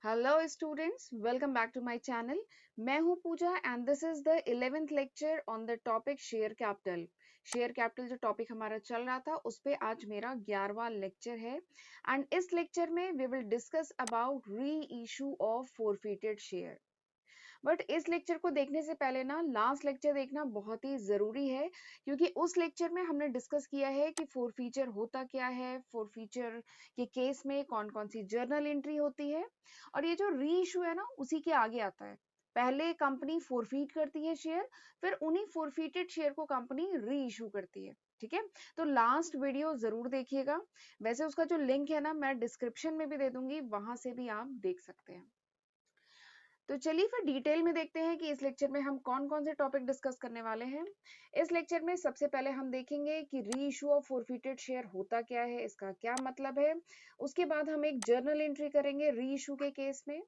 Hello students, welcome back to my channel. मैं हूं Pooja and this is the 11th lecture on the topic share capital. Share capital जो topic हमारा चल रहा था उस पे आज मेरा 11वां लेक्चर है एंड इस लेक्चर में we will discuss about re issue of forfeited share. But इस लेक्चर को देखने से पहले ना लास्ट लेक्चर देखना बहुत ही जरूरी है, क्योंकि उस लेक्चर में हमने डिस्कस किया है कि फोर फीचर होता क्या है, फोर फीचर के केस में कौन कौन सी जर्नल एंट्री होती है, और ये जो री इशू है ना उसी के आगे आता है। पहले कंपनी फोरफीट करती है शेयर, फिर उन्हीं फोरफीटेड शेयर को कंपनी री इशू करती है। ठीक है, तो लास्ट वीडियो जरूर देखिएगा। वैसे उसका जो लिंक है ना मैं डिस्क्रिप्शन में भी दे दूंगी, वहां से भी आप देख सकते हैं। तो चलिए फिर डिटेल में देखते हैं कि इस लेक्चर में हम कौन कौन से टॉपिक डिस्कस करने वाले हैं। इस लेक्चर में सबसे पहले हम देखेंगे कि री इशू ऑफ फोरफिटेड शेयर होता क्या है, इसका क्या मतलब है। उसके बाद हम एक जर्नल एंट्री करेंगे री इशू के केस में।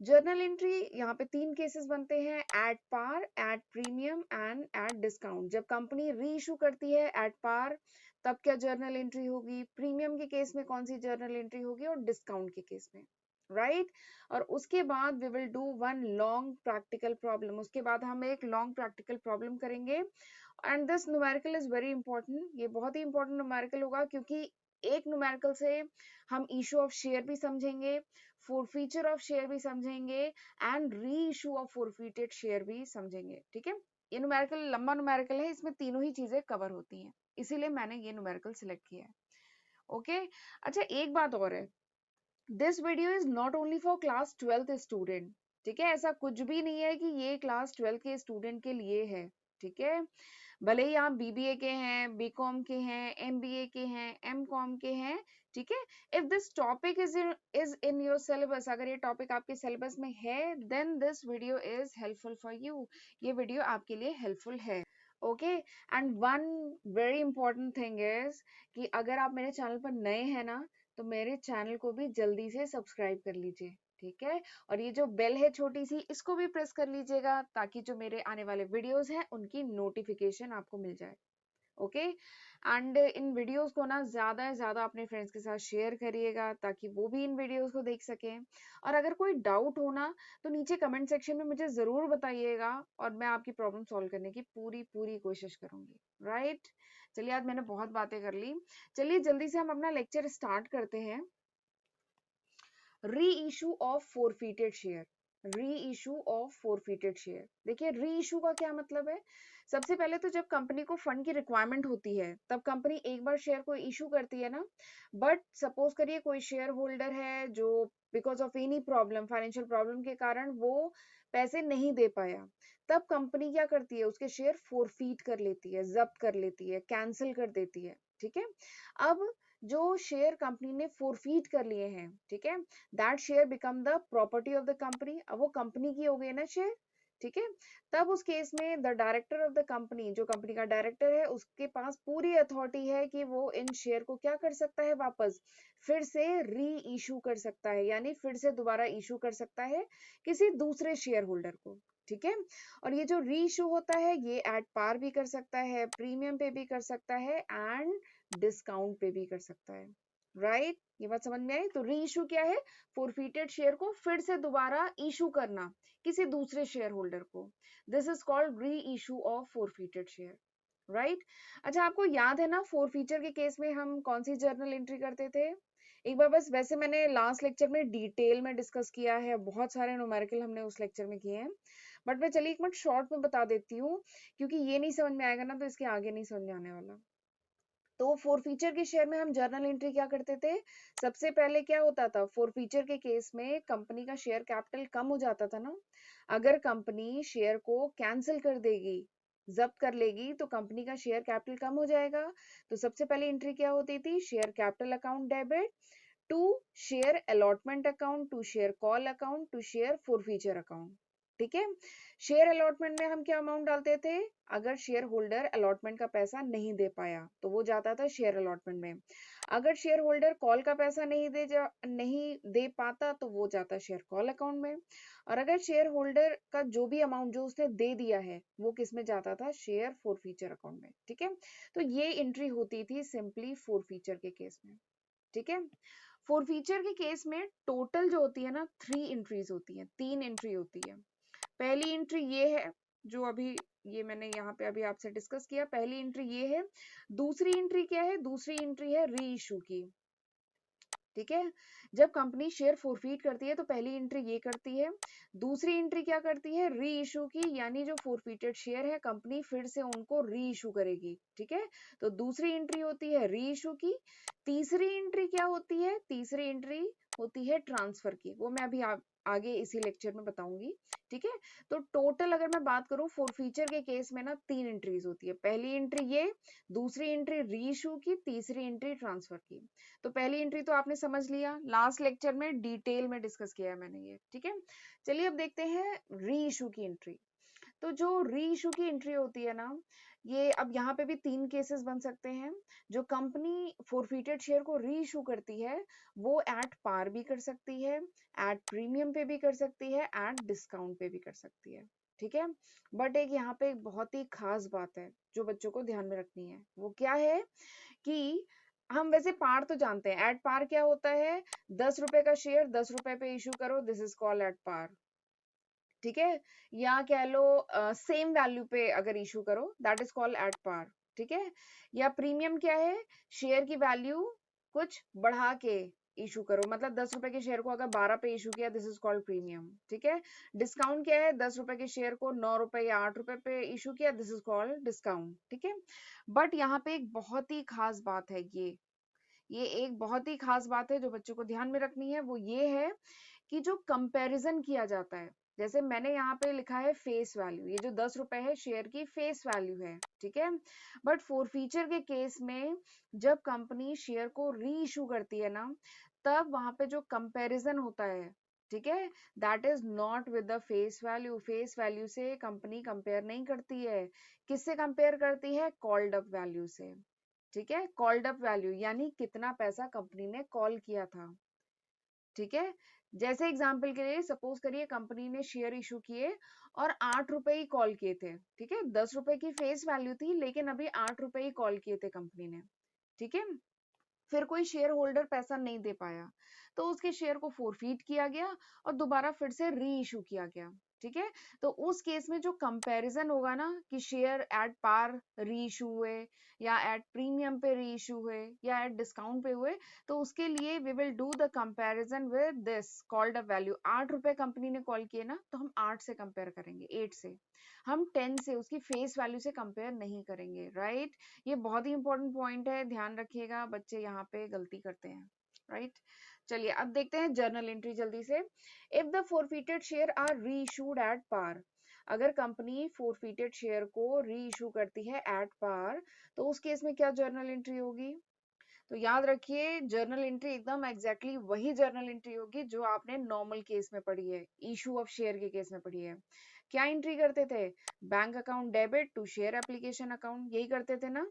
जर्नल एंट्री यहाँ पे तीन केसेस बनते हैं, at par, at premium and at discount. जब कंपनी री इशू करती है एट पार तब क्या जर्नल एंट्री होगी, प्रीमियम के केस में कौन सी जर्नल एंट्री होगी, और डिस्काउंट के केस में, राइट। और उसके बाद we will do one long practical problem. उसके बाद हम एक लॉन्ग प्रैक्टिकल प्रॉब्लम करेंगे and this numerical is very important. ये बहुत ही इंपॉर्टेंट न्यूमेरिकल होगा, क्योंकि एक न्यूमेरिकल से हम इशू ऑफ शेयर भी समझेंगे, फोरफीचर ऑफ शेयर भी समझेंगे and re issue of फोरफीटेड share भी समझेंगे। ठीक है, ये न्यूमेरिकल लंबा न्यूमेरिकल है, इसमें तीनों ही चीजें कवर होती हैं, इसीलिए मैंने ये न्यूमेरिकल सिलेक्ट किया है। ओके, अच्छा एक बात और है, this video is not only for class 12th student. ठीक है, ऐसा कुछ भी नहीं है कि ये क्लास 12th के स्टूडेंट के लिए है। ठीक है, भले ही आप बीबीए के हैं, बीकॉम के हैं, एमबीए के हैं, एमकॉम के हैं। ठीक है, if this topic is in your syllabus, अगर ये टॉपिक आपके सिलेबस में है, then this video is helpful for you. ये वीडियो आपके लिए हेल्पफुल है। Okay, and one very important thing is कि अगर आप मेरे चैनल पर नए हैं ना, तो मेरे चैनल को भी जल्दी से सब्सक्राइब कर लीजिए। ठीक है, और ये जो बेल है छोटी सी, इसको भी प्रेस कर लीजिएगा, ताकि जो मेरे आने वाले वीडियोस हैं उनकी नोटिफिकेशन आपको मिल जाए। ओके, एंड इन वीडियोस को ना ज्यादा से ज्यादा अपने फ्रेंड्स के साथ शेयर करिएगा, ताकि वो भी इन वीडियोस को देख सकें। और अगर कोई डाउट हो ना, तो नीचे कमेंट सेक्शन में मुझे जरूर बताइएगा, और मैं आपकी प्रॉब्लम सॉल्व करने की पूरी पूरी कोशिश करूंगी, राइट। चलिए, आज मैंने बहुत बातें कर ली, चलिए जल्दी से हम अपना लेक्चर स्टार्ट करते हैं। री इशू ऑफ फोरफिटेड शेयर, री इशू ऑफ फोरफिटेड शेयर। देखिए, री इशू का क्या मतलब है। सबसे पहले तो जब कंपनी को फंड की रिक्वायरमेंट होती है तब कंपनी एक बार शेयर को इशू करती है ना। बट सपोज करिए कोई शेयर होल्डर है जो because of any problem, financial problem के कारण वो पैसे नहीं दे पाया, तब कंपनी क्या करती है, उसके शेयर फोरफीट कर लेती है, जब्त कर लेती है, कैंसिल कर देती है। ठीक है, अब जो शेयर कंपनी ने फोरफीट कर लिए हैं, ठीक है, that share become the property of the company. अब वो कंपनी की हो गई ना शेयर। ठीक है, तब उस केस में the director of the company, जो कंपनी का डायरेक्टर है, उसके पास पूरी अथॉरिटी है कि वो इन शेयर को क्या कर सकता है, वापस फिर से री इशू कर सकता है, यानी फिर से दोबारा इशू कर सकता है किसी दूसरे शेयर होल्डर को। ठीक है, और ये जो री इशू होता है ये एट पार भी कर सकता है, प्रीमियम पे भी कर सकता है एंड डिस्काउंट पे भी कर सकता है, राइट। ये बात समझ में आई। तो री इशू क्या है, फोरफिटेड शेयर को फिर से दोबारा इशू करना किसी दूसरे शेयर होल्डर को। दिस इज कॉल्ड री issue of forfeited share, right. अच्छा, आपको याद है ना फोर फीचर के केस में हम कौन सी जर्नल एंट्री करते थे। एक बार बस, वैसे मैंने लास्ट लेक्चर में डिटेल में डिस्कस किया है, बहुत सारे न्यूमेरिकल हमने उस लेक्चर में किए हैं, बट मैं चलिए एक मिनट शॉर्ट में बता देती हूँ, क्योंकि ये नहीं समझ में आएगा ना तो इसके आगे नहीं समझ में आने वाला। तो फोर फीचर के शेयर में हम जर्नल एंट्री क्या करते थे। सबसे पहले क्या होता था, फोर फीचर के केस में कंपनी का शेयर कैपिटल कम हो जाता था ना। अगर कंपनी शेयर को कैंसिल कर देगी, जब्त कर लेगी, तो कंपनी का शेयर कैपिटल कम हो जाएगा। तो सबसे पहले एंट्री क्या होती थी, share capital account debit to share allotment account to share call account to share forfeiture account. ठीक है, शेयर अलॉटमेंट में हम क्या अमाउंट डालते थे, अगर शेयर होल्डर अलॉटमेंट का पैसा नहीं दे पाया तो वो जाता था शेयर अलॉटमेंट में। अगर शेयर होल्डर कॉल का पैसा नहीं दे पाता तो वो जाता शेयर कॉल अकाउंट में। और अगर शेयर होल्डर का जो भी अमाउंट जो उसने दे दिया है वो किस में जाता था, शेयर फॉरफीचर अकाउंट में। ठीक है, तो ये एंट्री होती थी सिंपली फॉरफीचर के केस में। ठीक है, फोरफीचर के केस में टोटल जो होती है ना 3 एंट्रीज होती है, 3 एंट्री होती है। पहली एंट्री ये है जो अभी ये मैंने यहाँ पे अभी आपसे डिस्कस किया, पहली एंट्री ये है। दूसरी एंट्री क्या है? दूसरी एंट्री है री इशू की। ठीक है, जब कंपनी शेयर फोरफीट करती है तो पहली एंट्री ये करती है। दूसरी एंट्री क्या करती है? री इशू की, यानी जो फोरफीटेड शेयर है कंपनी फिर से उनको री इशू करेगी। ठीक है, तो दूसरी एंट्री होती है री इशू की। तीसरी एंट्री क्या होती है? तीसरी एंट्री होती है ट्रांसफर की, वो मैं अभी आगे इसी लेक्चर में बताऊंगी। ठीक है, तो टोटल अगर मैं बात करूं फोरफीचर के केस में ना 3 एंट्रीज होती है। पहली एंट्री ये, दूसरी एंट्री री इशू की, तीसरी एंट्री ट्रांसफर की। तो पहली एंट्री तो आपने समझ लिया, लास्ट लेक्चर में डिटेल में डिस्कस किया है मैंने ये। ठीक है, चलिए अब देखते हैं री इशू की एंट्री। तो जो री इशू की एंट्री होती है ना, ये अब यहाँ पे भी 3 केसेस बन सकते हैं। जो कंपनी फोरफीटेड शेयर को री इशू करती है वो एट पार भी कर सकती है, एट प्रीमियम पे भी कर सकती है, एट डिस्काउंट पे भी कर सकती है। ठीक है, बट एक यहाँ पे एक बहुत ही खास बात है जो बच्चों को ध्यान में रखनी है। वो क्या है कि हम वैसे पार तो जानते हैं, एट पार क्या होता है? 10 रुपए का शेयर 10 रुपए पे इशू करो, this is called at par. ठीक है, या कह लो सेम वैल्यू पे अगर इशू करो, that is called at par. ठीक है, या प्रीमियम क्या है? शेयर की वैल्यू कुछ बढ़ा के इशू करो, मतलब 10 रुपए के शेयर को अगर 12 पे इशू किया, दिस इज कॉल्ड प्रीमियम। ठीक है, डिस्काउंट क्या है? 10 रुपए के शेयर को 9 रुपए या 8 रुपए पे इशू किया, दिस इज कॉल्ड डिस्काउंट। ठीक है, बट यहाँ पे एक बहुत ही खास बात है, ये एक बहुत ही खास बात है जो बच्चों को ध्यान में रखनी है। वो ये है कि जो कंपैरिजन किया जाता है, जैसे मैंने यहाँ पे लिखा है फेस वैल्यू, ये जो 10 रुपए है शेयर की फेस वैल्यू है। ठीक है, बट फोरफीचर के केस में जब कंपनी शेयर को री इशू करती है ना, तब वहां पे जो कंपैरिजन होता है, ठीक है, that is not with the face value. Face value से कंपनी कंपेयर नहीं करती है, किससे कंपेयर करती है? कॉल्ड अप वैल्यू से। ठीक है, कॉल्ड अप वैल्यू यानी कितना पैसा कंपनी ने कॉल किया था। ठीक है, जैसे एग्जांपल के लिए सपोज करिए कंपनी ने शेयर इशू किए और 8 रुपए ही कॉल किए थे। ठीक है, 10 रुपए की फेस वैल्यू थी लेकिन अभी 8 रुपए ही कॉल किए थे कंपनी ने। ठीक है, फिर कोई शेयर होल्डर पैसा नहीं दे पाया तो उसके शेयर को फोरफीट किया गया और दोबारा फिर से री इशू किया गया। ठीक है, तो उस केस में जो कंपैरिजन होगा ना कि शेयर एट पार री इशू हुए या एट प्रीमियम पे री इशू हुए या एट डिस्काउंट पे हुए, तो उसके लिए we will do the comparison with this called a value. 8 रुपए कंपनी ने कॉल किए ना, तो हम 8 से कंपेयर करेंगे, 8 से। हम 10 से, उसकी फेस वैल्यू से कंपेयर नहीं करेंगे। राइट, ये बहुत ही इंपॉर्टेंट पॉइंट है, ध्यान रखिएगा, बच्चे यहाँ पे गलती करते हैं। राइट, चलिए अब देखते हैं जर्नल एंट्री जल्दी से। इफ द फोरफीटेड शेयर आर री इशूड एट पार, अगर कंपनी फोरफीटेड शेयर को री इशू करती है एट पार, तो उस केस में क्या जर्नल एंट्री होगी? तो याद रखिए, जर्नल एंट्री एकदम एग्जैक्टली वही जर्नल एंट्री होगी जो आपने नॉर्मल केस में पढ़ी है, इशू ऑफ शेयर के केस में पढ़ी है। क्या एंट्री करते थे? Bank account debit to share application account, यही करते थे ना।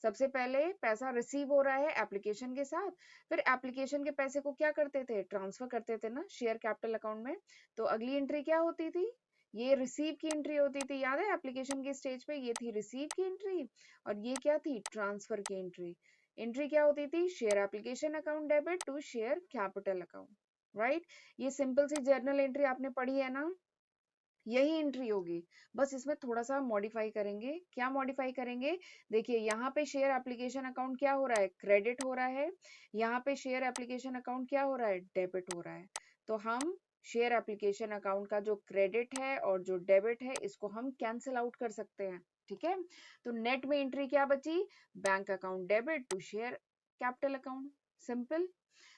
सबसे पहले पैसा रिसीव हो रहा है एप्लीकेशन के साथ, फिर एप्लीकेशन के पैसे को क्या करते थे? ट्रांसफर करते थे ना शेयर कैपिटल अकाउंट में। तो अगली एंट्री क्या होती थी? ये रिसीव की एंट्री होती थी, याद है एप्लीकेशन के स्टेज पे ये थी रिसीव की एंट्री, और ये क्या थी? ट्रांसफर की एंट्री। एंट्री क्या होती थी? Share application account debit to share capital account. Right, ये सिंपल सी जर्नल एंट्री आपने पढ़ी है ना, यही एंट्री होगी। बस इसमें थोड़ा सा मॉडिफाई करेंगे। क्या मॉडिफाई करेंगे? देखिए यहाँ पे शेयर एप्लीकेशन अकाउंट क्या हो रहा है? क्रेडिट हो रहा है। यहाँ पे शेयर एप्लीकेशन अकाउंट क्या हो रहा है? डेबिट हो रहा है। तो हम शेयर एप्लीकेशन अकाउंट का जो क्रेडिट है और जो डेबिट है इसको हम कैंसिल आउट कर सकते हैं। ठीक है, तो नेट में एंट्री क्या बची? Bank account debit to share capital account. Simple.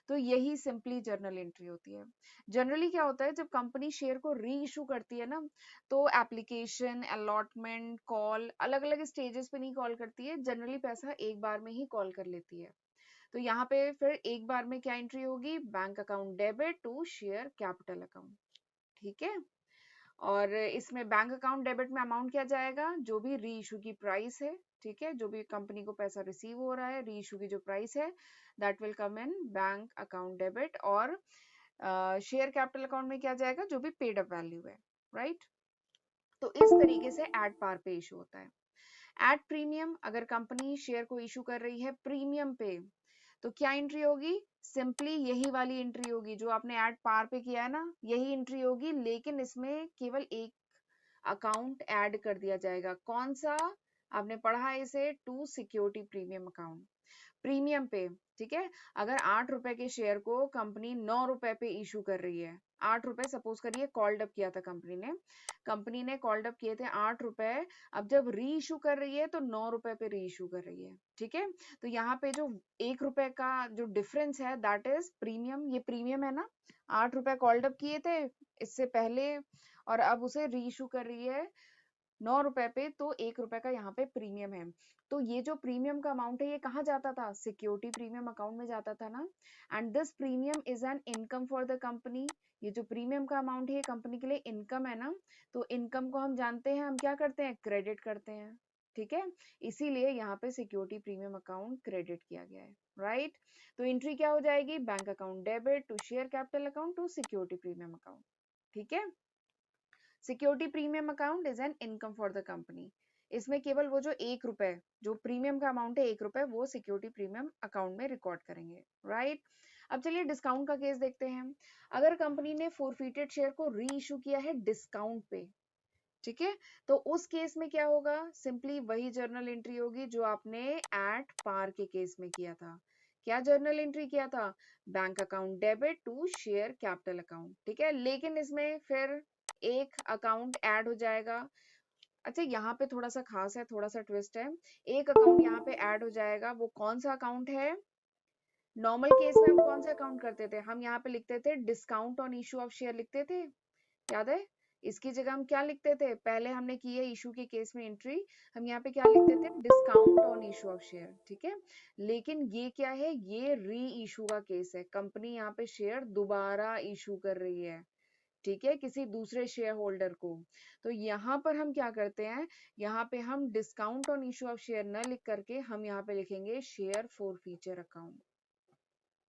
तो यही सिंपली जर्नल एंट्री होती है। जनरली क्या होता है, जब कंपनी शेयर को री इशू करती है ना, तो एप्लीकेशन, अलॉटमेंट, कॉल अलग अलग स्टेजेस पे नहीं कॉल करती है, जनरली पैसा एक बार में ही कॉल कर लेती है। तो यहाँ पे फिर एक बार में क्या एंट्री होगी? Bank account debit to share capital account. ठीक है, और इसमें बैंक अकाउंट डेबिट में अमाउंट क्या जाएगा? जो भी री इशू की प्राइस है। ठीक है, जो भी कंपनी को पैसा रिसीव हो रहा है, री इशू की जो प्राइस है, that will come in bank account debit. और शेयर कैपिटल अकाउंट में क्या जाएगा? जो भी पेड अप वैल्यू है। राइट, तो इस तरीके से एट पार पे इशू होता है। एट प्रीमियम, अगर कंपनी शेयर को इशू कर रही है प्रीमियम पे, तो क्या एंट्री होगी? सिंपली यही वाली एंट्री होगी जो आपने एट पार पे किया है ना, यही एंट्री होगी, लेकिन इसमें केवल एक अकाउंट ऐड कर दिया जाएगा। कौन सा? आपने पढ़ा है इसे, to security premium account, premium पे। ठीक है, अगर 8 रुपए के शेयर को कंपनी 9 रुपए पे इशू कर रही है, 8 रुपए सपोज करिए कॉल्ड अप किया था कंपनी ने कॉल्ड अप किए थे 8 रुपए, अब जब री इशू कर रही है तो 9 रुपए पे री इशू कर रही है। ठीक है, तो यहाँ पे जो 1 रुपए का जो डिफरेंस है दैट इज प्रीमियम, ये प्रीमियम है ना, 8 रुपए कॉल्ड अप किए थे इससे पहले और अब उसे री इशू कर रही है 9 रुपए पे, तो 1 रुपए का यहाँ पे प्रीमियम है। तो ये जो प्रीमियम का अमाउंट है ये कहाँ जाता था? सिक्योरिटी प्रीमियम अकाउंट में जाता था ना। And this premium is an income for the company. ये जो प्रीमियम का अमाउंट है ये कंपनी के लिए इनकम है ना, तो इनकम को हम जानते हैं, हम क्या करते हैं? क्रेडिट करते हैं। ठीक है, इसीलिए यहाँ पे सिक्योरिटी प्रीमियम अकाउंट क्रेडिट किया गया है, राइट। तो एंट्री क्या हो जाएगी? Bank account debit to share capital account to security premium account. ठीक है, security premium account is an income for the company. इसमें केवल वो जो 1 रुपए, जो प्रीमियम का अमाउंट है 1 रुपए, वो सिक्योरिटी प्रीमियम अकाउंट में रिकॉर्ड करेंगे, राइट। अब चलिए डिस्काउंट का केस देखते हैं। अगर कंपनी ने फोरफिटेड शेयर को री इशू किया है डिस्काउंट पे, ठीक है, तो उस केस में क्या होगा? सिंपली वही जर्नल एंट्री होगी जो आपने एट पार के केस में किया था। क्या जर्नल एंट्री किया था? Bank account debit to share capital account. ठीक है, लेकिन इसमें फिर एक अकाउंट ऐड हो जाएगा। अच्छा, यहाँ पे थोड़ा सा खास है, थोड़ा सा ट्विस्ट है। एक अकाउंट यहाँ पे ऐड हो जाएगा, वो कौन सा अकाउंट है? नॉर्मल केस में हम कौन सा अकाउंट करते थे? हम यहाँ पे लिखते थे discount on issue of share लिखते थे, याद है? इसकी जगह हम क्या लिखते थे? पहले हमने की है इशू के केस में एंट्री, हम यहाँ पे क्या लिखते थे? Discount on issue of share. ठीक है, लेकिन ये क्या है? ये री इशू का केस है, कंपनी यहाँ पे शेयर दोबारा इशू कर रही है, ठीक है, किसी दूसरे शेयर होल्डर को। तो यहाँ पर हम क्या करते हैं? यहाँ पे हम discount on issue of share न लिख करके हम यहाँ पे लिखेंगे शेयर फॉर फीचर अकाउंट।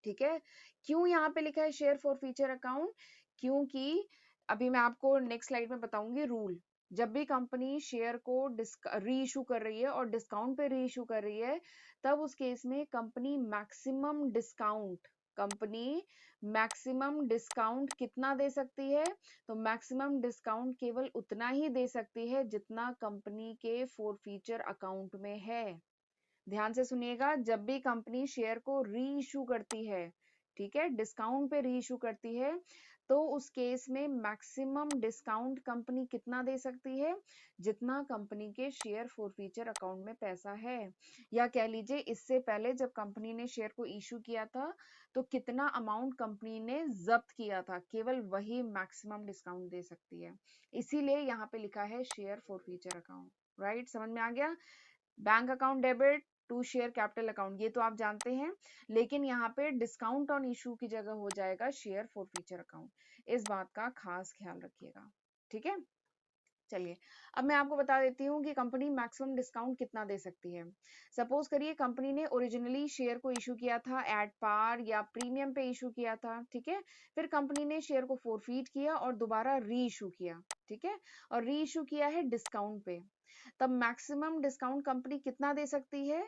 ठीक है, क्यों यहाँ पे लिखा है शेयर फॉर फीचर अकाउंट? क्योंकि अभी मैं आपको नेक्स्ट स्लाइड में बताऊंगी रूल। जब भी कंपनी शेयर को री इशू कर रही है और डिस्काउंट पे री इशू कर रही है, तब उस केस में कंपनी मैक्सिमम डिस्काउंट कितना दे सकती है? तो मैक्सिमम डिस्काउंट केवल उतना ही दे सकती है जितना कंपनी के फॉर फीचर अकाउंट में है। ध्यान से सुनिएगा, जब भी कंपनी शेयर को री इशू करती है, ठीक है, डिस्काउंट पे री इशू करती है, तो उस केस में मैक्सिमम डिस्काउंट कंपनी कितना दे सकती है? जितना कंपनी के शेयर फॉरफीचर अकाउंट में पैसा है। या कह लीजिए इससे पहले जब कंपनी ने शेयर को इशू किया था तो कितना अमाउंट कंपनी ने जब्त किया था, केवल वही मैक्सिमम डिस्काउंट दे सकती है। इसीलिए यहाँ पे लिखा है शेयर फॉरफीचर अकाउंट, राइट, समझ में आ गया? Bank account debit to share capital account, ये तो आप जानते हैं, लेकिन यहाँ पे डिस्काउंट ऑन इशू की जगह हो जाएगा शेयर फॉर फीचर अकाउंट। इस बात का खास ख्याल रखिएगा, ठीक है। चलिए, अब मैं आपको बता देती हूँ कि कंपनी मैक्सिमम डिस्काउंट कितना दे सकती है। सपोज करिए कंपनी ने ओरिजिनली शेयर को इशू किया था एट पार या प्रीमियम पे इशू किया था, ठीक है, फिर कंपनी ने शेयर को फोरफीट किया और दोबारा री इशू किया, ठीक है, और री इशू किया है डिस्काउंट पे, तब मैक्सिमम डिस्काउंट कंपनी कितना दे सकती है?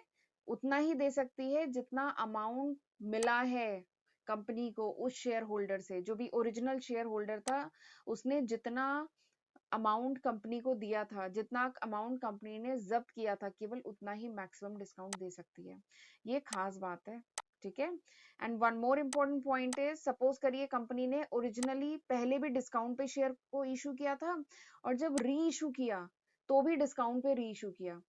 उतना ही दे सकती है जितना अमाउंट मिला है कंपनी को उस शेयर होल्डर से, जो भी ओरिजिनल शेयर होल्डर था, उसने जितना अमाउंट कंपनी को दिया था, जितना अमाउंट कंपनी ने जब्त किया था, केवल उतना ही मैक्सिमम डिस्काउंट दे सकती है। ये खास बात है, ठीक है। And one more important point is, suppose करिए कंपनी ने ओरिजिनली पहले भी डिस्काउंट पे शेयर को इशू किया था और जब री इशू किया तो भी डिस्काउंट पे री इशू किया,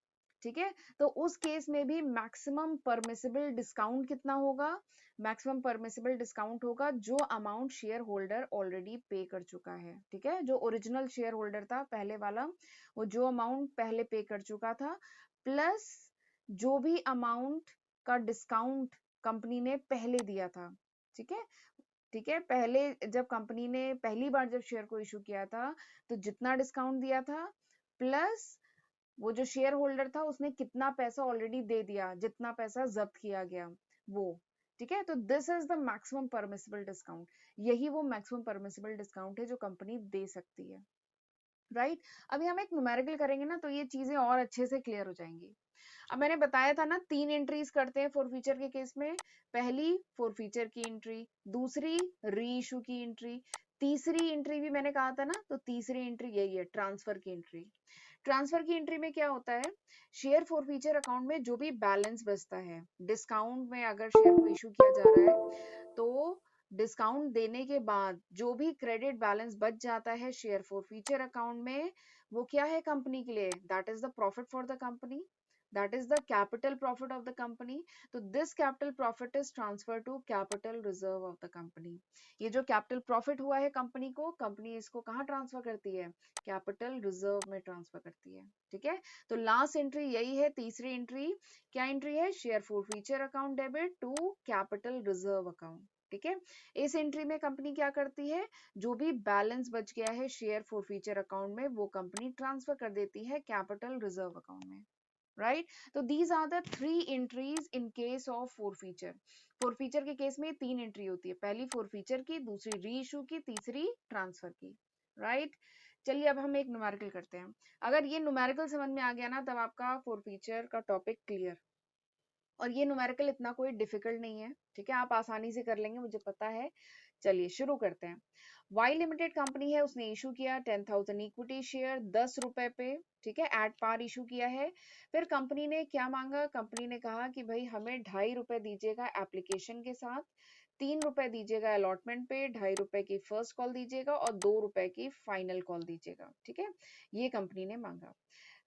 ठीक है, तो उस केस में भी मैक्सिमम परमिसिबल डिस्काउंट कितना होगा? मैक्सिमम परमिसिबल डिस्काउंट होगा जो अमाउंट शेयर होल्डर ऑलरेडी पे कर चुका है, ठीक है, जो ओरिजिनल शेयर होल्डर था पहले वाला, वो जो अमाउंट पहले पे कर चुका था, प्लस जो भी अमाउंट का डिस्काउंट कंपनी ने पहले दिया था, ठीक है। ठीक है, पहले जब कंपनी ने पहली बार जब शेयर को इशू किया था तो जितना डिस्काउंट दिया था, प्लस वो जो शेयर होल्डर था उसने कितना पैसा ऑलरेडी दे दिया, जितना पैसा जब्त किया गया वो, ठीक है, तो this is the maximum permissible discount. यही वो मैक्सिमम परमिसिबल डिस्काउंट है जो कंपनी दे सकती है। राइट। अभी हम एक न्यूमेरिकल करेंगे ना तो ये चीजें और अच्छे से क्लियर हो जाएंगी। अब मैंने बताया था ना 3 एंट्रीज करते हैं फॉर फीचर के केस में। पहली फॉर फीचर की एंट्री, दूसरी री इशू की एंट्री, तीसरी एंट्री भी मैंने कहा था ना, तो तीसरी एंट्री यही है, ट्रांसफर की एंट्री। ट्रांसफर की एंट्री में क्या होता है, शेयर फॉर फीचर अकाउंट में जो भी बैलेंस बचता है, डिस्काउंट में अगर शेयर को इशू किया जा रहा है तो डिस्काउंट देने के बाद जो भी क्रेडिट बैलेंस बच जाता है शेयर फॉर फ्यूचर अकाउंट में, वो क्या है कंपनी के लिए, that is the profit for the company, that is the capital profit of the company. तो this capital profit is transfer to capital reserve of the company. ये जो capital profit हुआ है कंपनी को, कंपनी इसको कहाँ ट्रांसफर करती है, कैपिटल रिजर्व में ट्रांसफर करती है। ठीक है, तो लास्ट एंट्री यही है, तीसरी एंट्री क्या एंट्री है, share forfeiture account debit to capital reserve account. ठीक है, इस एंट्री में कंपनी क्या करती है, जो भी बैलेंस बच गया है शेयर फॉर फ्यूचर अकाउंट में वो कंपनी ट्रांसफर कर देती है कैपिटल रिजर्व अकाउंट में। राइट, तो these are the 3 entries in case of forfeiture. Forfeiture के केस में 3 एंट्री होती है, पहली फॉर फीचर की, दूसरी री इशू की, तीसरी ट्रांसफर की। राइट, चलिए अब हम एक न्यूमेरिकल करते हैं। अगर ये न्यूमेरिकल समझ में आ गया ना तब आपका फॉर फीचर का टॉपिक क्लियर। और ये न्यूमेरिकल इतना कोई डिफिकल्ट नहीं है, ठीक है, आप आसानी से कर लेंगे, मुझे पता है। चलिए शुरू करते हैं। वाई लिमिटेड कंपनी है, उसने इशू किया 10,000 इक्विटी शेयर 10 रुपए पे, ठीक है, एट पार इशू किया है। फिर कंपनी ने क्या मांगा, कंपनी ने कहा कि भाई हमें 2.5 रुपए दीजिएगा एप्लीकेशन के साथ, 3 रुपए दीजिएगा अलॉटमेंट पे, 2.5 रुपए की फर्स्ट कॉल दीजिएगा और 2 रुपए की फाइनल कॉल दीजिएगा। ठीक है, ये कंपनी ने मांगा।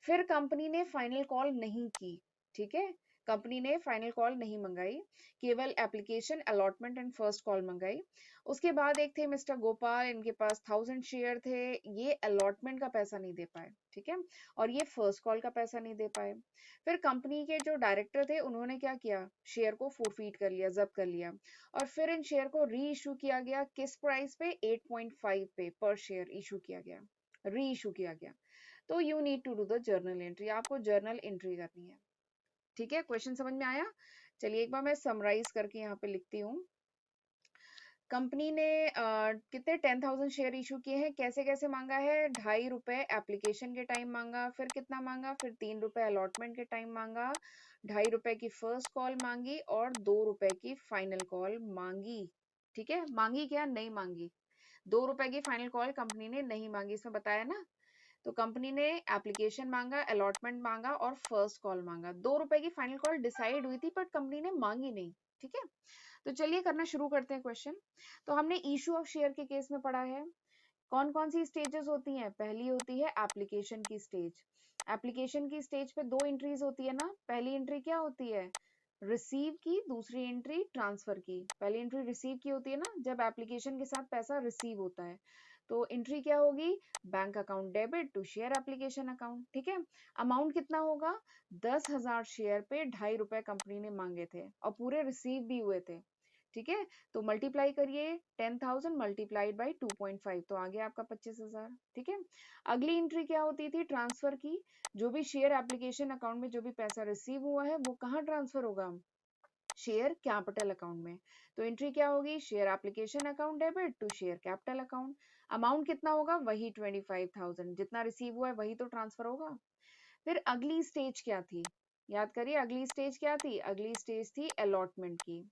फिर कंपनी ने फाइनल कॉल नहीं की। ठीक है, कंपनी ने फाइनल कॉल नहीं मंगाई, केवल application allotment and first call मंगाई। उसके बाद एक थे मिस्टर गोपाल, इनके पास 1000 शेयर थे, ये अलॉटमेंट का पैसा नहीं दे पाए। ठीक है, और ये फर्स्ट कॉल का पैसा नहीं दे पाए। फिर कंपनी के जो डायरेक्टर थे उन्होंने क्या किया, शेयर को फोरफीट कर लिया, जब्त कर लिया, और फिर इन शेयर को री इशू किया गया। किस प्राइस पे, 8.5 पे पर शेयर इशू किया गया, री इशू किया गया। तो you need to do the journal entry, आपको जर्नल एंट्री करनी है। ठीक है, क्वेश्चन समझ में आया। चलिए एक बार मैं समराइज करके यहाँ पे लिखती हूँ। कंपनी ने कितने 10,000 शेयर इशू किए हैं, कैसे कैसे मांगा है, 2.5 रुपए एप्लीकेशन के टाइम मांगा, फिर कितना मांगा, फिर 3 रुपए अलॉटमेंट के टाइम मांगा, 2.5 रुपए की फर्स्ट कॉल मांगी और 2 रुपए की फाइनल कॉल मांगी। ठीक है, मांगी क्या, नहीं मांगी, 2 रुपए की फाइनल कॉल कंपनी ने नहीं मांगी, इसमें बताया ना। तो कंपनी ने एप्लीकेशन मांगा, अलॉटमेंट मांगा और फर्स्ट कॉल मांगा, 2 रुपए की फाइनल कॉल डिसाइड हुई थी बट कंपनी ने मांगी नहीं। ठीक है, तो चलिए करना शुरू करते हैं क्वेश्चन। तो हमने इशू ऑफ शेयर के केस में पढ़ा है कौन कौन सी स्टेजेस होती हैं, पहली होती है एप्लीकेशन की स्टेज। एप्लीकेशन की स्टेज पे 2 एंट्रीज होती है ना, पहली एंट्री क्या होती है, रिसीव की, दूसरी एंट्री ट्रांसफर की। पहली एंट्री रिसीव की होती है ना, जब एप्लीकेशन के साथ पैसा रिसीव होता है, तो एंट्री क्या होगी, bank account debit to share application account. ठीक है, अमाउंट कितना होगा, 10,000 शेयर पे 2.5 रुपए कंपनी ने मांगे थे और पूरे रिसीव भी हुए थे। ठीक है, तो मल्टीप्लाई करिए, 10,000 मल्टीप्लाइड बाई 2.5, तो आ गया आपका 25,000। ठीक है, अगली एंट्री क्या होती थी, ट्रांसफर की। जो भी शेयर एप्लीकेशन अकाउंट में जो भी पैसा रिसीव हुआ है वो कहाँ ट्रांसफर होगा, शेयर कैपिटल अकाउंट में। तो एंट्री क्या होगी, share application account debit to share capital account. Amount कितना होगा, वही 25,000, जितना रिसीव हुआ है वही तो ट्रांसफर होगा। फिर अगली स्टेज क्या थी, याद करिए अगली स्टेज क्या थी, अगली स्टेज थी अलॉटमेंट की।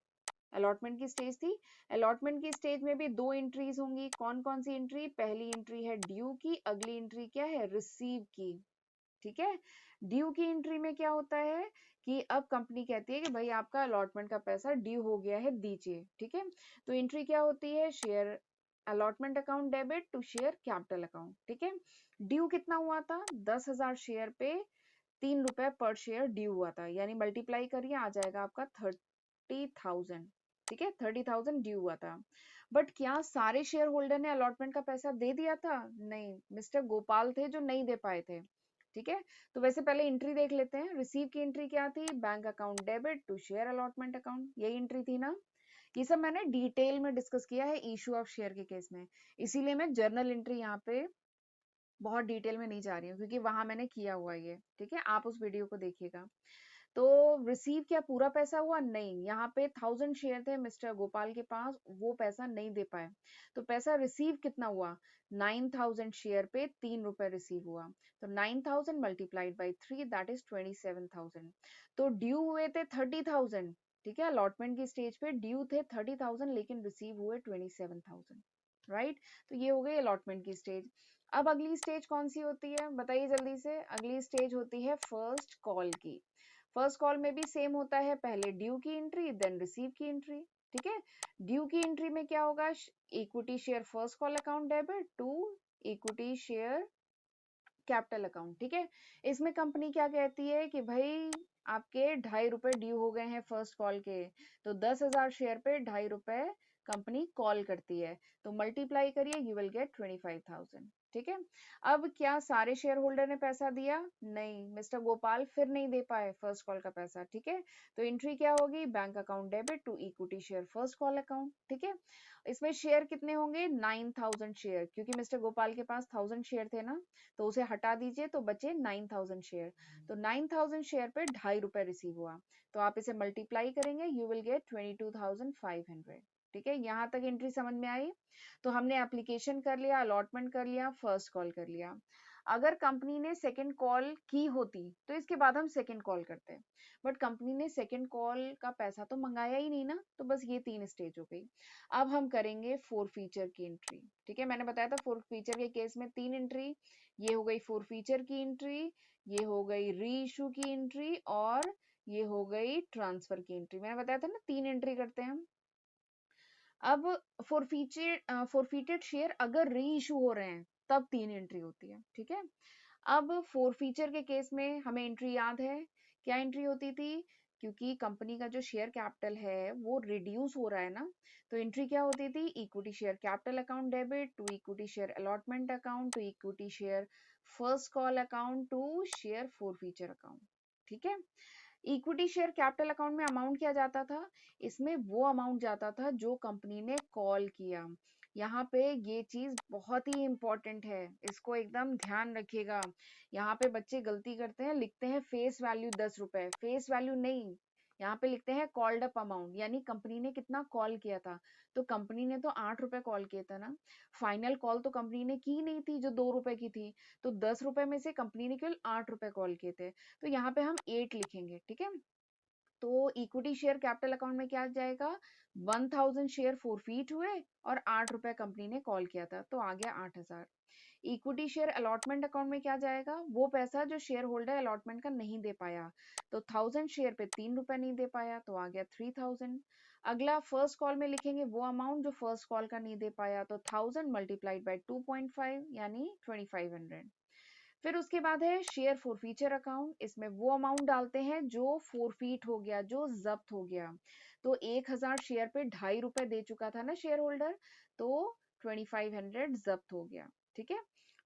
अलॉटमेंट की स्टेज थी, अलॉटमेंट की स्टेज में भी 2 एंट्रीज होंगी, कौन कौन सी एंट्री, पहली एंट्री है ड्यू की, अगली एंट्री क्या है, रिसीव की। ठीक है, ड्यू की एंट्री में क्या होता है कि अब कंपनी कहती है कि भाई आपका अलॉटमेंट का पैसा ड्यू हो गया है, दीजिए। ठीक है, तो एंट्री क्या होती है, share allotment account debit to share capital account. ठीक है, ड्यू कितना हुआ था, 10,000 शेयर पे 3 रुपए पर शेयर ड्यू हुआ था, यानी मल्टीप्लाई करिए आ जाएगा आपका 30,000। ठीक है, 30,000 ड्यू हुआ था। बट क्या सारे शेयर होल्डर ने अलॉटमेंट का पैसा दे दिया था, नहीं, मिस्टर गोपाल थे जो नहीं दे पाए थे। ठीक है, तो वैसे पहले एंट्री देख लेते हैं। रिसीव की एंट्री क्या थी, bank account debit to share allotment account, यही एंट्री थी ना। ये सब मैंने डिटेल में डिस्कस किया है इशू ऑफ शेयर के केस में, इसीलिए मैं जर्नल एंट्री यहाँ पे बहुत डिटेल में नहीं जा रही हूँ क्योंकि वहां मैंने किया हुआ ये। ठीक है, आप उस वीडियो को देखिएगा। तो रिसीव क्या पूरा पैसा हुआ? नहीं, यहाँ पे 1000 शेयर थे मिस्टर गोपाल के पास, वो पैसा नहीं दे पाए। तो पैसा रिसीव कितना हुआ? 9000 शेयर पे 3 रुपए रिसीव हुआ। तो 9000 मल्टीप्लाइड बाई 3 दैट इज 27000। तो ड्यू हुए थे 30000, ठीक है, अलॉटमेंट की स्टेज पे ड्यू थे 30000 लेकिन रिसीव हुए 27000, राइट। तो ये हो गई अलॉटमेंट की स्टेज। अब अगली स्टेज कौन सी होती है बताइए जल्दी से? अगली स्टेज होती है फर्स्ट कॉल की। फर्स्ट कॉल में भी सेम होता है, पहले ड्यू की एंट्री देन रिसीव की एंट्री, ठीक है। ड्यू की एंट्री में क्या होगा? Equity share first call account debit to equity share capital account, ठीक है। इसमें कंपनी क्या कहती है कि भाई आपके 2.5 रुपए ड्यू हो गए हैं फर्स्ट कॉल के, तो 10,000 शेयर पे 2.5 रुपए कंपनी कॉल करती है, तो मल्टीप्लाई करिए यू विल गेट 25,000, ठीक है। अब क्या सारे शेयर होल्डर ने पैसा दिया? नहीं, मिस्टर गोपाल फिर नहीं दे पाए फर्स्ट कॉल का पैसा, ठीक है। तो एंट्री क्या होगी? Bank account debit to equity share first call account, ठीक है। इसमें शेयर कितने होंगे? 9000 शेयर, क्योंकि मिस्टर गोपाल के पास 1000 शेयर थे ना, तो उसे हटा दीजिए तो बचे 9000 शेयर। तो 9000 शेयर पे 2.5 रुपए रिसीव हुआ, तो आप इसे मल्टीप्लाई करेंगे यू विल गेट 22,500, ठीक है। यहाँ तक एंट्री समझ में आई? तो हमने एप्लीकेशन कर लिया, अलॉटमेंट कर लिया, फर्स्ट कॉल कर लिया। अगर कंपनी ने सेकंड कॉल की होती तो इसके बाद हम सेकंड कॉल करते, बट कंपनी ने सेकंड कॉल का पैसा तो मंगाया ही नहीं ना, तो बस ये 3 स्टेज हो गई। अब हम करेंगे फोर फीचर की एंट्री, ठीक है। मैंने बताया था फोर फीचर के केस में 3 एंट्री, ये हो गई फोर फीचर की एंट्री, ये हो गई री इशू की एंट्री, और ये हो गई ट्रांसफर की एंट्री। मैंने बताया था ना 3 एंट्री करते हैं हम। अब फोरफीटेड शेयर अगर री इशू हो रहे हैं तब 3 एंट्री होती है, ठीक है। अब फोर फीचर के केस में हमें एंट्री याद है, क्या एंट्री होती थी? क्योंकि कंपनी का जो शेयर कैपिटल है वो रिड्यूस हो रहा है ना, तो एंट्री क्या होती थी? Equity share capital account debit to equity share allotment account to equity share first call account to share forfeiture account, ठीक है। इक्विटी शेयर कैपिटल अकाउंट में अमाउंट क्या जाता था? इसमें वो अमाउंट जाता था जो कंपनी ने कॉल किया। यहाँ पे ये चीज बहुत ही इंपॉर्टेंट है, इसको एकदम ध्यान रखिएगा। यहाँ पे बच्चे गलती करते हैं, लिखते हैं फेस वैल्यू 10 रुपए, फेस वैल्यू नहीं, यहाँ पे लिखते हैं कॉल्ड अप अमाउंट, यानी कंपनी ने कितना कॉल किया था। तो कंपनी ने तो 8 रुपए कॉल किया था ना, फाइनल कॉल तो कंपनी ने की नहीं थी जो 2 रुपए की थी। तो 10 रुपए में से कंपनी ने केवल 8 रुपए कॉल किए थे, तो यहाँ पे हम 8 लिखेंगे, ठीक है। तो इक्विटी शेयर कैपिटल अकाउंट में क्या जाएगा? 1000 शेयर फोरफीट हुए और 8 रुपए कंपनी ने कॉल किया था, तो आ गया 8000। इक्विटी शेयर अलॉटमेंट अकाउंट में क्या जाएगा? वो पैसा जो शेयर होल्डर अलॉटमेंट का नहीं दे पाया, तो 1000 शेयर पे 3 रुपए नहीं दे पाया, तो आ गया 3000। अगला फर्स्ट कॉल में लिखेंगे वो अमाउंट जो फर्स्ट कॉल का नहीं दे पाया, तो 1000 मल्टीप्लाइड बाई 2.5 यानी 2500। फिर उसके बाद है शेयर फॉरफीचर अकाउंट, इसमें वो अमाउंट डालते हैं जो फोरफीट हो गया, जो जब्त हो गया। तो 1000 शेयर पे 2.5 रुपए दे चुका था ना शेयर होल्डर, तो 2500 जब्त हो गया, ठीक है।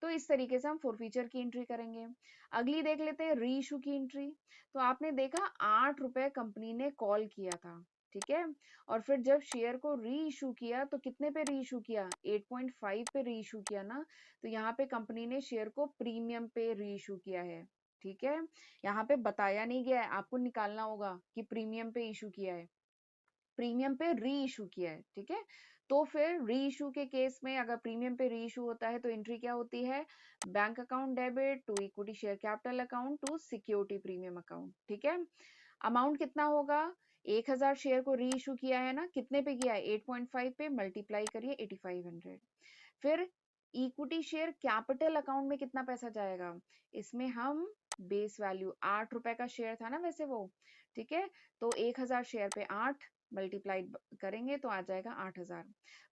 तो इस तरीके से हम फोरफीचर की एंट्री करेंगे। अगली देख लेते हैं री इशू की एंट्री। तो आपने देखा 8 रुपए कंपनी ने कॉल किया था, ठीक है। और फिर जब शेयर को री इशू किया तो कितने पे री इशू किया? 8.5 पे री इशू किया ना, तो यहाँ पे कंपनी ने शेयर को प्रीमियम पे री इशू किया है, ठीक है। यहाँ पे बताया नहीं गया है, आपको निकालना होगा कि प्रीमियम पे इशू किया है, प्रीमियम पे री इशू किया है, ठीक है। तो फिर री इशू के केस में अगर प्रीमियम पे री इशू होता है तो एंट्री क्या होती है? Bank account debit to equity share capital account to security premium account, ठीक है। अमाउंट कितना होगा? 1000 शेयर को री इशू किया है ना, कितने पे किया है? 8.5 पे, मल्टीप्लाई करिए 8500। फिर इक्विटी शेयर कैपिटल अकाउंट में कितना पैसा जाएगा? इसमें हम बेस वैल्यू 8 रुपए का शेयर था ना वैसे वो, ठीक है। तो 1000 शेयर पे 8 मल्टीप्लाइड करेंगे तो आ जाएगा 8000।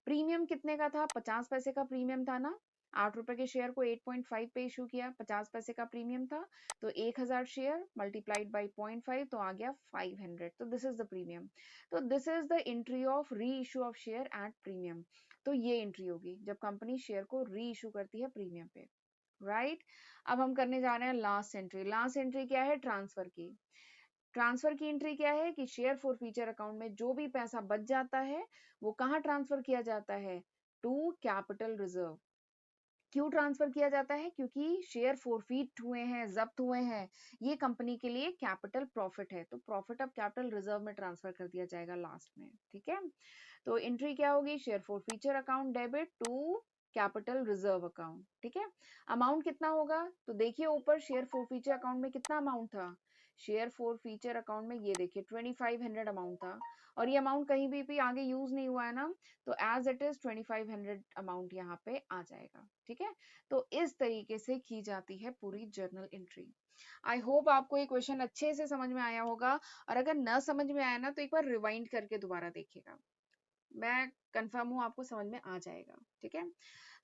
प्रीमियम कितने का था? 50 पैसे का प्रीमियम था ना, 8 रुपए के शेयर को 8.5 पे इशू किया, 50 पैसे का प्रीमियम था, तो 1000 शेयर मल्टीप्लाइड बाई 0.5 तो आ गया 500। तो दिस इज द प्रीमियम। तो this is the entry of री issue of share at premium. तो ये एंट्री होगी जब कंपनी शेयर को री इशू करती है प्रीमियम पे, राइट। अब हम करने जा रहे हैं लास्ट एंट्री। लास्ट एंट्री क्या है? ट्रांसफर की। ट्रांसफर की एंट्री क्या है कि शेयर फॉर फीचर अकाउंट में जो भी पैसा बच जाता है वो कहाँ ट्रांसफर किया जाता है? To capital reserve. क्यों ट्रांसफर किया जाता है? क्योंकि शेयर फोरफीट हुए हैं, जब्त हुए हैं, ये कंपनी के लिए कैपिटल प्रॉफिट है, तो प्रॉफिट ऑफ कैपिटल रिजर्व में ट्रांसफर कर दिया जाएगा लास्ट में। ठीक है, तो एंट्री क्या होगी? Share forfeiture account debit to capital reserve account. ठीक है, अमाउंट कितना होगा? तो देखिए ऊपर शेयर फोरफीचर अकाउंट में कितना अमाउंट था? शेयर फोरफीचर अकाउंट में ये देखिए 2500 अमाउंट था, और ये अमाउंट कहीं भी आगे यूज नहीं हुआ है ना, तो एज इट इज 2500 अमाउंट यहाँ पे आ जाएगा। ठीक है, तो इस तरीके से की जाती है पूरी जर्नल एंट्री। आई होप आपको ये क्वेश्चन अच्छे से समझ में आया होगा, और अगर न समझ में आया ना तो एक बार रिवाइंड करके दोबारा देखिएगा, मैं कंफर्म हूँ आपको समझ में आ जाएगा। ठीक है,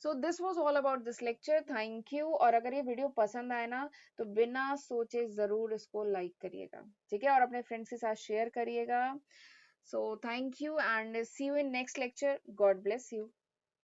so this was all about this lecture, thank you. और अगर ये वीडियो पसंद आए ना तो बिना सोचे जरूर इसको लाइक करिएगा, ठीक है, और अपने फ्रेंड्स के साथ शेयर करिएगा। So thank you and see you in next lecture, god bless you.